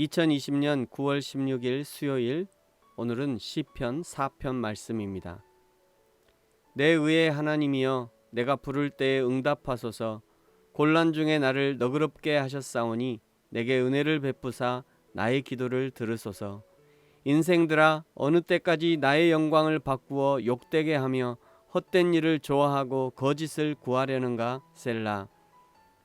2020년 9월 16일 수요일, 오늘은 시편 4편 말씀입니다. 내 의의 하나님이여, 내가 부를 때에 응답하소서. 곤란 중에 나를 너그럽게 하셨사오니 내게 은혜를 베푸사 나의 기도를 들으소서. 인생들아, 어느 때까지 나의 영광을 바꾸어 욕되게 하며 헛된 일을 좋아하고 거짓을 구하려는가. 셀라.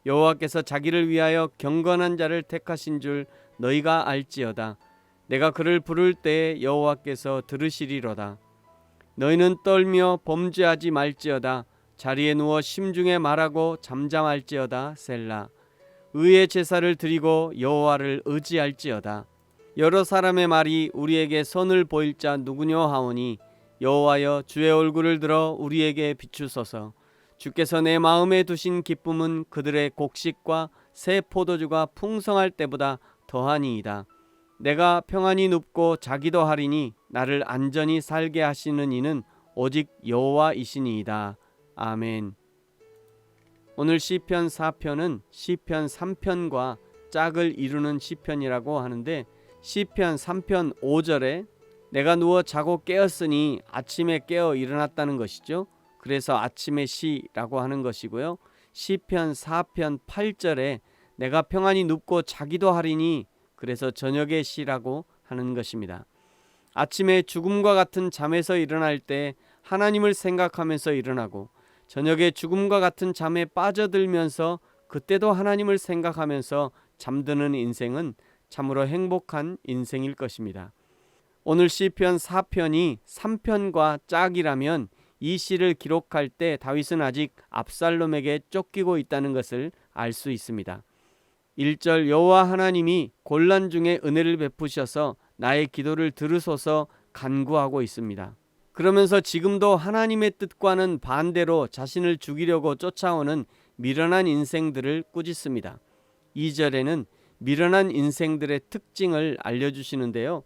여호와께서 자기를 위하여 경건한 자를 택하신 줄 너희가 알지어다. 내가 그를 부를 때에 여호와께서 들으시리로다. 너희는 떨며 범죄하지 말지어다. 자리에 누워 심중에 말하고 잠잠할지어다. 셀라. 의의 제사를 드리고 여호와를 의지할지어다. 여러 사람의 말이 우리에게 선을 보일 자 누구뇨 하오니, 여호와여, 주의 얼굴을 들어 우리에게 비추소서. 주께서 내 마음에 두신 기쁨은 그들의 곡식과 새 포도주가 풍성할 때보다 더하니이다. 내가 평안히 눕고 자기도 하리니 나를 안전히 살게 하시는 이는 오직 여호와이시니이다. 아멘. 오늘 시편 4편은 시편 3편과 짝을 이루는 시편이라고 하는데, 시편 3편 5절에 내가 누워 자고 깨었으니 아침에 깨어 일어났다는 것이죠. 그래서 아침의 시라고 하는 것이고요. 시편 4편 8절에 내가 평안히 눕고 자기도 하리니, 그래서 저녁의 시라고 하는 것입니다. 아침에 죽음과 같은 잠에서 일어날 때 하나님을 생각하면서 일어나고, 저녁에 죽음과 같은 잠에 빠져들면서 그때도 하나님을 생각하면서 잠드는 인생은 참으로 행복한 인생일 것입니다. 오늘 시편 4편이 3편과 짝이라면 이 시를 기록할 때 다윗은 아직 압살롬에게 쫓기고 있다는 것을 알 수 있습니다. 1절 여호와 하나님이 곤란 중에 은혜를 베푸셔서 나의 기도를 들으소서 간구하고 있습니다. 그러면서 지금도 하나님의 뜻과는 반대로 자신을 죽이려고 쫓아오는 미련한 인생들을 꾸짖습니다. 2절에는 미련한 인생들의 특징을 알려주시는데요.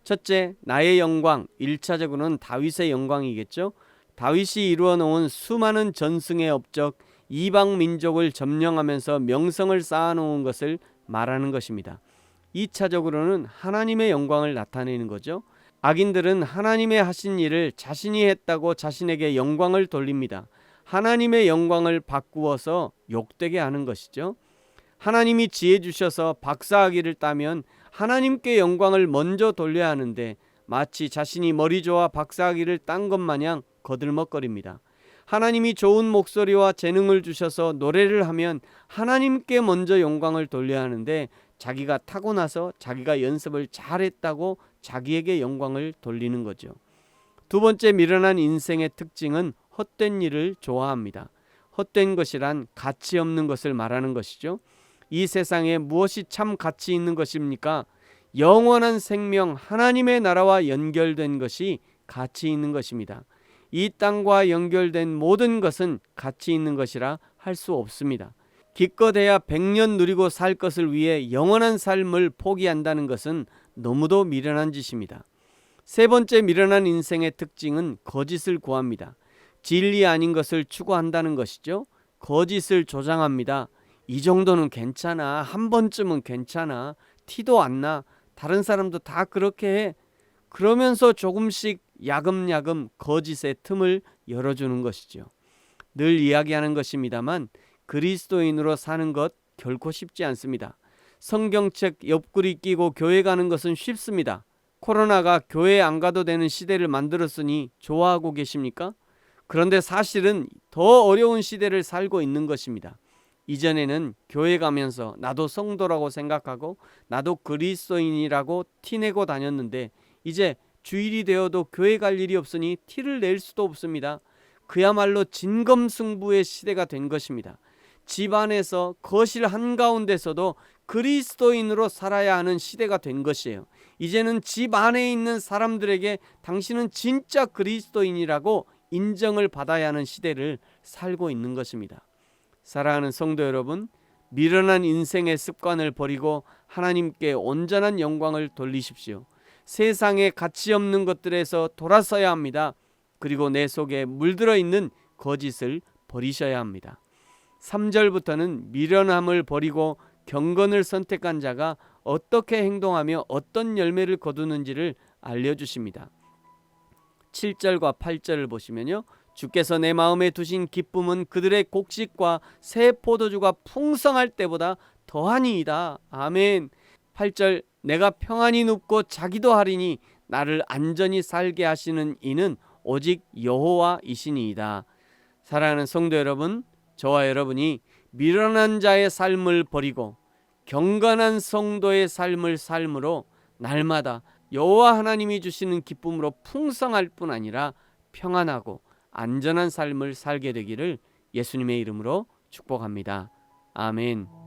첫째, 나의 영광, 1차적으로는 다윗의 영광이겠죠. 다윗이 이루어 놓은 수많은 전승의 업적, 이방 민족을 점령하면서 명성을 쌓아놓은 것을 말하는 것입니다. 2차적으로는 하나님의 영광을 나타내는 거죠. 악인들은 하나님의 하신 일을 자신이 했다고 자신에게 영광을 돌립니다. 하나님의 영광을 바꾸어서 욕되게 하는 것이죠. 하나님이 지혜 주셔서 박사학위를 따면 하나님께 영광을 먼저 돌려야 하는데, 마치 자신이 머리 좋아 박사학위를 딴 것 마냥 거들먹거립니다. 하나님이 좋은 목소리와 재능을 주셔서 노래를 하면 하나님께 먼저 영광을 돌려야 하는데, 자기가 타고나서 자기가 연습을 잘했다고 자기에게 영광을 돌리는 거죠. 두 번째, 미련한 인생의 특징은 헛된 일을 좋아합니다. 헛된 것이란 가치 없는 것을 말하는 것이죠. 이 세상에 무엇이 참 가치 있는 것입니까? 영원한 생명, 하나님의 나라와 연결된 것이 가치 있는 것입니다. 이 땅과 연결된 모든 것은 가치 있는 것이라 할 수 없습니다. 기껏해야 100년 누리고 살 것을 위해 영원한 삶을 포기한다는 것은 너무도 미련한 짓입니다. 세 번째, 미련한 인생의 특징은 거짓을 구합니다. 진리 아닌 것을 추구한다는 것이죠. 거짓을 조장합니다. 이 정도는 괜찮아, 한 번쯤은 괜찮아, 티도 안 나, 다른 사람도 다 그렇게 해. 그러면서 조금씩 야금야금 거짓의 틈을 열어주는 것이죠. 늘 이야기하는 것입니다만, 그리스도인으로 사는 것 결코 쉽지 않습니다. 성경책 옆구리 끼고 교회 가는 것은 쉽습니다. 코로나가 교회 안 가도 되는 시대를 만들었으니 좋아하고 계십니까? 그런데 사실은 더 어려운 시대를 살고 있는 것입니다. 이전에는 교회 가면서 나도 성도라고 생각하고 나도 그리스도인이라고 티내고 다녔는데, 이제 주일이 되어도 교회 갈 일이 없으니 티를 낼 수도 없습니다. 그야말로 진검승부의 시대가 된 것입니다. 집안에서 거실 한가운데서도 그리스도인으로 살아야 하는 시대가 된 것이에요. 이제는 집 안에 있는 사람들에게 당신은 진짜 그리스도인이라고 인정을 받아야 하는 시대를 살고 있는 것입니다. 사랑하는 성도 여러분, 미련한 인생의 습관을 버리고 하나님께 온전한 영광을 돌리십시오. 세상에 가치 없는 것들에서 돌아서야 합니다. 그리고 내 속에 물들어 있는 거짓을 버리셔야 합니다. 3절부터는 미련함을 버리고 경건을 선택한 자가 어떻게 행동하며 어떤 열매를 거두는지를 알려주십니다. 7절과 8절을 보시면요, 주께서 내 마음에 두신 기쁨은 그들의 곡식과 새 포도주가 풍성할 때보다 더하니이다. 아멘. 8절, 내가 평안히 눕고 자기도 하리니 나를 안전히 살게 하시는 이는 오직 여호와이시니이다. 사랑하는 성도 여러분, 저와 여러분이 미련한 자의 삶을 버리고 경건한 성도의 삶을 삶으로 날마다 여호와 하나님이 주시는 기쁨으로 풍성할 뿐 아니라 평안하고 안전한 삶을 살게 되기를 예수님의 이름으로 축복합니다. 아멘.